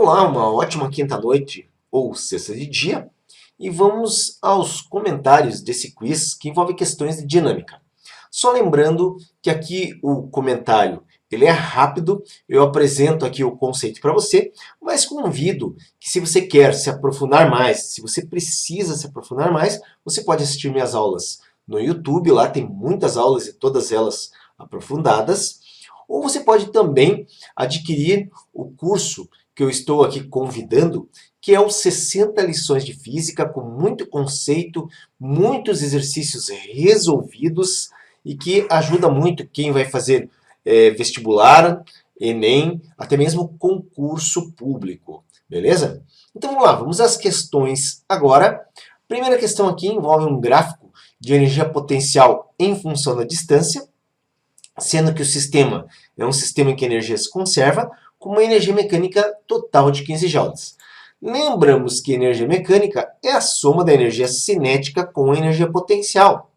Olá, uma ótima quinta-noite ou sexta de dia e vamos aos comentários desse quiz que envolve questões de dinâmica. Só lembrando que aqui o comentário ele é rápido, eu apresento aqui o conceito para você, mas convido que se você quer se aprofundar mais, se você precisa se aprofundar mais, você pode assistir minhas aulas no YouTube, lá tem muitas aulas e todas elas aprofundadas, ou você pode também adquirir o curso que eu estou aqui convidando, que é os 60 lições de física com muito conceito, muitos exercícios resolvidos e que ajuda muito quem vai fazer vestibular, Enem, até mesmo concurso público, beleza? Então vamos lá, vamos às questões agora. Primeira questão aqui envolve um gráfico de energia potencial em função da distância, sendo que o sistema é um sistema em que a energia se conserva, com uma energia mecânica total de 15 joules. Lembramos que a energia mecânica é a soma da energia cinética com a energia potencial.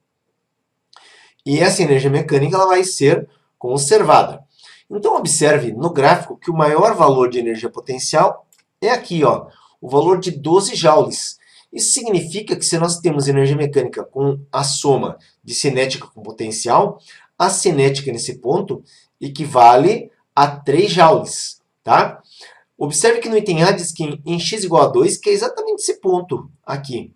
E essa energia mecânica ela vai ser conservada. Então, observe no gráfico que o maior valor de energia potencial é aqui, ó, o valor de 12 joules. Isso significa que se nós temos energia mecânica com a soma de cinética com potencial, a cinética nesse ponto equivale a 3 joules. Tá? Observe que no item A diz que em x igual a 2, que é exatamente esse ponto aqui.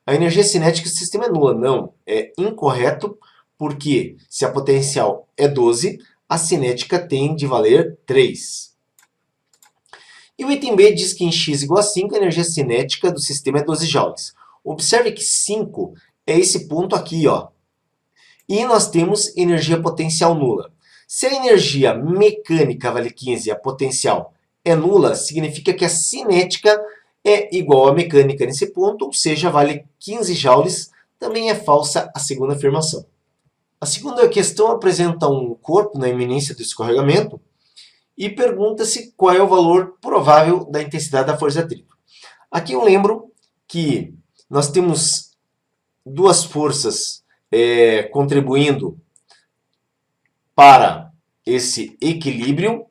A energia cinética do sistema é nula. Não, é incorreto, porque se a potencial é 12, a cinética tem de valer 3. E o item B diz que em x igual a 5, a energia cinética do sistema é 12 joules. Observe que 5 é esse ponto aqui, ó. E nós temos energia potencial nula. Se a energia mecânica vale 15 e a potencial é nula, significa que a cinética é igual à mecânica nesse ponto, ou seja, vale 15 joules. Também é falsa a segunda afirmação. A segunda questão apresenta um corpo na iminência do escorregamento e pergunta-se qual é o valor provável da intensidade da força de atrito. Aqui eu lembro que nós temos duas forças contribuindo para esse equilíbrio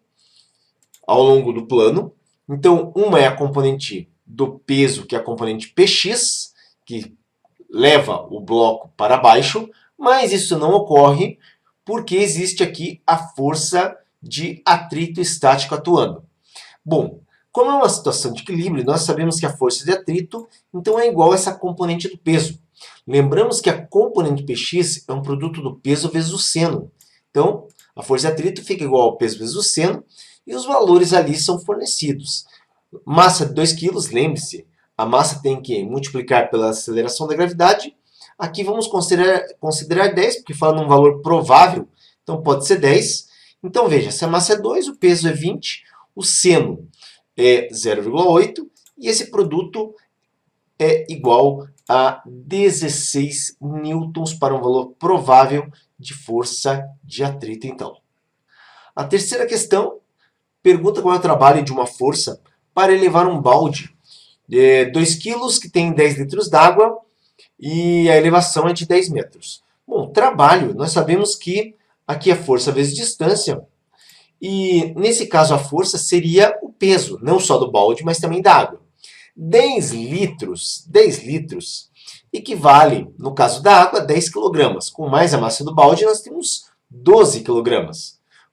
ao longo do plano. Então, uma é a componente do peso, que é a componente Px, que leva o bloco para baixo, mas isso não ocorre porque existe aqui a força de atrito estático atuando. Bom, como é uma situação de equilíbrio, nós sabemos que a força de atrito então é igual a essa componente do peso. Lembramos que a componente Px é um produto do peso vezes o seno. Então, a força de atrito fica igual ao peso vezes o seno e os valores ali são fornecidos. Massa de 2 kg, lembre-se, a massa tem que multiplicar pela aceleração da gravidade. Aqui vamos considerar 10, porque fala num valor provável, então pode ser 10. Então veja, se a massa é 2, o peso é 20, o seno é 0,8 e esse produto é igual a 16 newtons para um valor provável de força de atrito, então. A terceira questão pergunta qual é o trabalho de uma força para elevar um balde de 2 kg que tem 10 litros d'água e a elevação é de 10 metros. Bom, trabalho, nós sabemos que aqui é força vezes distância e nesse caso a força seria o peso, não só do balde, mas também da água. 10 litros equivale, no caso da água, a 10 kg. Com mais a massa do balde, nós temos 12 kg.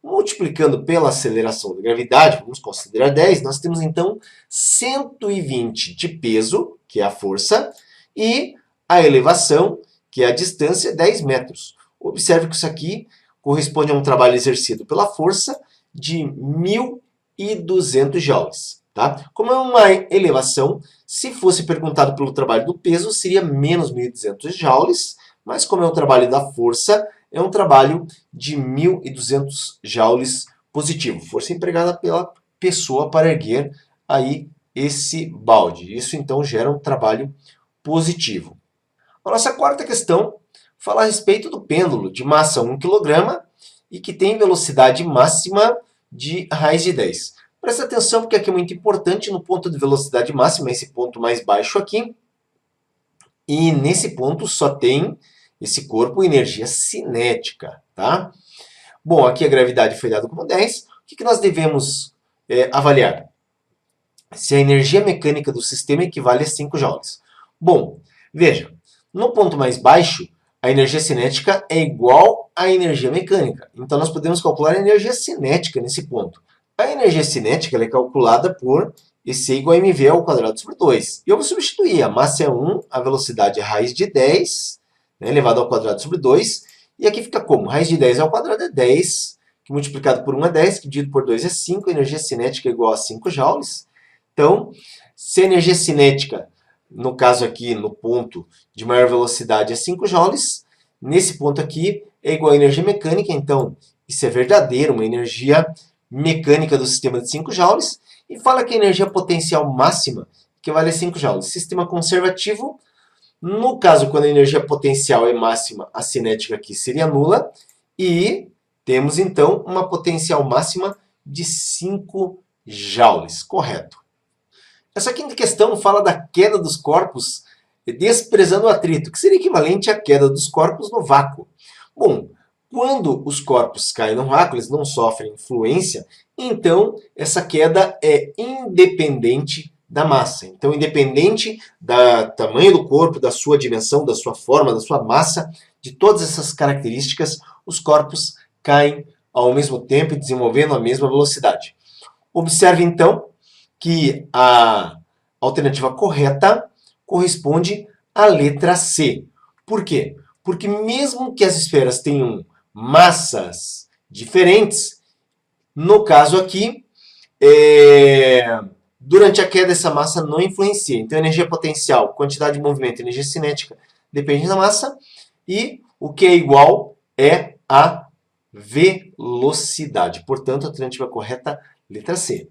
Multiplicando pela aceleração da gravidade, vamos considerar 10, nós temos então 120 de peso, que é a força, e a elevação, que é a distância, 10 metros. Observe que isso aqui corresponde a um trabalho exercido pela força de 1.200 joules. Tá? Como é uma elevação, se fosse perguntado pelo trabalho do peso, seria menos 1.200 joules, mas como é o trabalho da força, é um trabalho de 1.200 joules positivo. Força empregada pela pessoa para erguer aí esse balde. Isso então gera um trabalho positivo. A nossa quarta questão fala a respeito do pêndulo de massa 1 kg e que tem velocidade máxima de raiz de 10. Presta atenção porque aqui é muito importante no ponto de velocidade máxima, esse ponto mais baixo aqui. E nesse ponto só tem esse corpo energia cinética. Tá? Bom, aqui a gravidade foi dada como 10. O que nós devemos avaliar? se a energia mecânica do sistema equivale a 5 joules. Bom, veja, no ponto mais baixo, a energia cinética é igual à energia mecânica. Então, nós podemos calcular a energia cinética nesse ponto. A energia cinética ela é calculada por EC igual a mv ao quadrado sobre 2. E eu vou substituir. A massa é 1, a velocidade é raiz de 10, né, elevado ao quadrado sobre 2. E aqui fica como? Raiz de 10 ao quadrado é 10, que multiplicado por 1 é 10, que dividido por 2 é 5. A energia cinética é igual a 5 joules. Então, se a energia cinética, no caso aqui, no ponto de maior velocidade, é 5 joules, nesse ponto aqui é igual a energia mecânica. Então, isso é verdadeiro, uma energia mecânica do sistema de 5 joules. E fala que a energia potencial máxima equivale a 5 joules. Sistema conservativo, no caso, quando a energia potencial é máxima, a cinética aqui seria nula. E temos, então, uma potencial máxima de 5 joules. Correto. Essa quinta questão fala da queda dos corpos desprezando o atrito, que seria equivalente à queda dos corpos no vácuo. Bom, quando os corpos caem no vácuo, eles não sofrem influência, então essa queda é independente da massa. Então, independente do tamanho do corpo, da sua dimensão, da sua forma, da sua massa, de todas essas características, os corpos caem ao mesmo tempo e desenvolvendo a mesma velocidade. Observe, então, que a alternativa correta corresponde à letra C. Por quê? Porque mesmo que as esferas tenham massas diferentes, no caso aqui, durante a queda essa massa não influencia. Então, energia potencial, quantidade de movimento, energia cinética, depende da massa. E o que é igual é a velocidade. Portanto, a alternativa correta, letra C.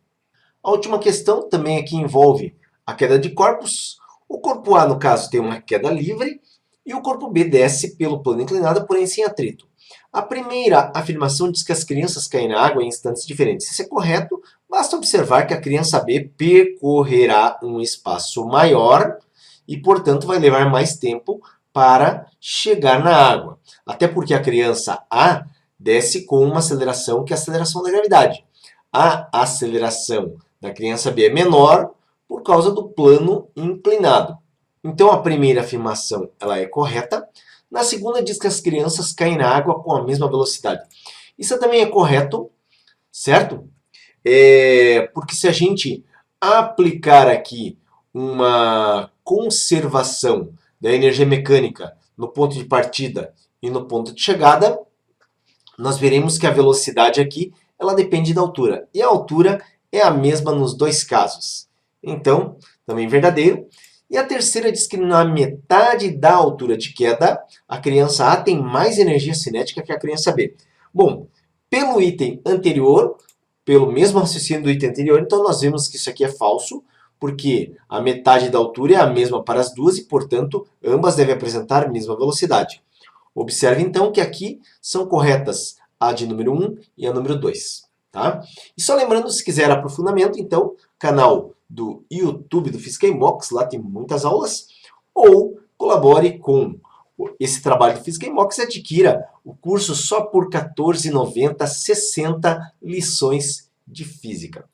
A última questão também aqui envolve a queda de corpos. O corpo A, no caso, tem uma queda livre e o corpo B desce pelo plano inclinado, porém sem atrito. A primeira afirmação diz que as crianças caem na água em instantes diferentes. Isso é correto, basta observar que a criança B percorrerá um espaço maior e, portanto, vai levar mais tempo para chegar na água. Até porque a criança A desce com uma aceleração que é a aceleração da gravidade. A aceleração da criança B é menor por causa do plano inclinado. Então, a primeira afirmação ela é correta. Na segunda, diz que as crianças caem na água com a mesma velocidade. Isso também é correto, certo? Porque se a gente aplicar aqui uma conservação da energia mecânica no ponto de partida e no ponto de chegada, nós veremos que a velocidade aqui ela depende da altura. E a altura é a mesma nos dois casos. Então, também verdadeiro. E a terceira diz que na metade da altura de queda, a criança A tem mais energia cinética que a criança B. Bom, pelo item anterior, pelo mesmo raciocínio do item anterior, então nós vemos que isso aqui é falso, porque a metade da altura é a mesma para as duas e, portanto, ambas devem apresentar a mesma velocidade. Observe, então, que aqui são corretas a de número 1 e a número 2. Tá? E só lembrando, se quiser aprofundamento, então, canal do YouTube do Física em Box, lá tem muitas aulas, ou colabore com esse trabalho do Física em Box e adquira o curso só por R$ 14,90, 60 lições de Física.